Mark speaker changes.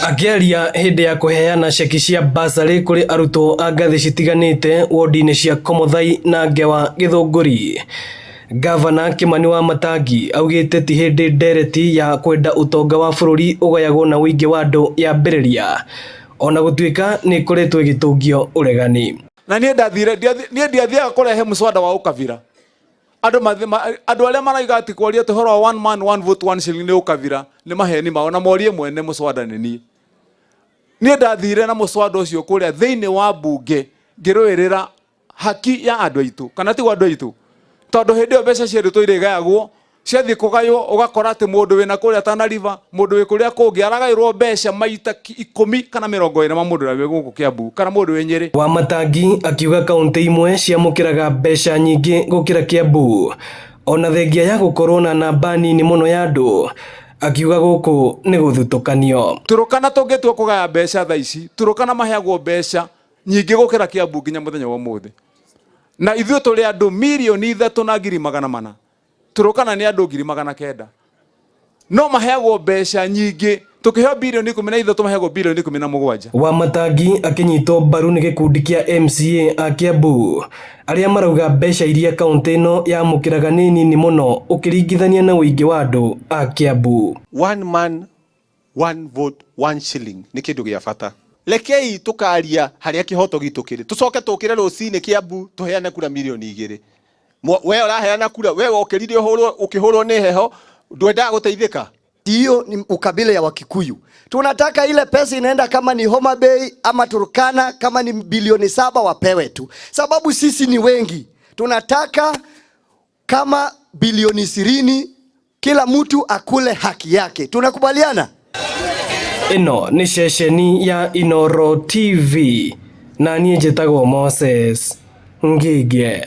Speaker 1: Akiaria hindi ya kuheana ceki cia basari kuri arutwo a ngathi citiganite wodi-ini cia Komuthai na Ngewa Githunguri, Gavana Kimani Wamatangi augite ti hindi ndereti ya kwenda utonga wa bururi ugayagwo na wingi wa andu yambiriria ona gutuika ni kuretwo gitungio uregani.
Speaker 2: Na nie ndiathiaga kurehe muswada wa ukavira andu aria maraiga ati kwaria tuhoro wa one man one vote one shilling ni ukavira ni maheni mao na morie mwene muswada ni nie ndathire na muswada ucio kuria thiini wa bunge ngirwirira haki ya andu aitu kana ti andu aitu tondu hindi yo mbeca cia ruto irigayagwo ciathi kugayo ugakora ati mundu wina kuria Tana River mundu wi kuria kungi aragairwo mbeca maita 10 kana 20 ma mundu wi guku Kiambu kana mundu wi Nyeri.
Speaker 1: Wamatangi akiuga kaunti imwe ciamukiraga mbeca nyingi gukira Kiambu ona thengia ya gukorwo na namba nini muno ya andu, akiuga guku ni guthutukanio.
Speaker 2: Turukana tungitua kugaya mbeca tha ici Turukana maheagwo mbeca nyingi gukira Kiambu nginya muthenya wa muthi, na ithuĩ tũrĩ andũ milioni 3,400,000 Turukana ni andu 900,000 no maheagwo mbeca nyingi tukiheo bilioni 13 maheagwo bilioni 17.
Speaker 1: Wamatangi akinyitwo mbaru ni gikundi kia MCA a Kiambu aria marauga mbeca iria kaunti ino yamukiraga ni nini muno ukiringithania na wingi wa andu a Kiambu.
Speaker 3: One man one vote one shilling ni kindu gia bata. Lekei tukaria haria kihoto gitu kiri tucoke tukire rucini Kiambu tuheane kura milioni 2. Wewe uraheana kura, wewe ukirire ukihurwo ni heho ndwenda guteithika.
Speaker 4: Hiyo ni ukabila ya Wakikuyu. Tunataka ile pesa inaenda kama ni Homa Bay ama Turkana kama ni bilioni 7 wapewe tu, sababu sisi ni wengi. Tunataka kama bilioni 20 kila mtu akule haki yake. Tunakubaliana?
Speaker 1: Ino ni ceceni ya Inooro TV na niĩ njĩtagwo Moses Ngige.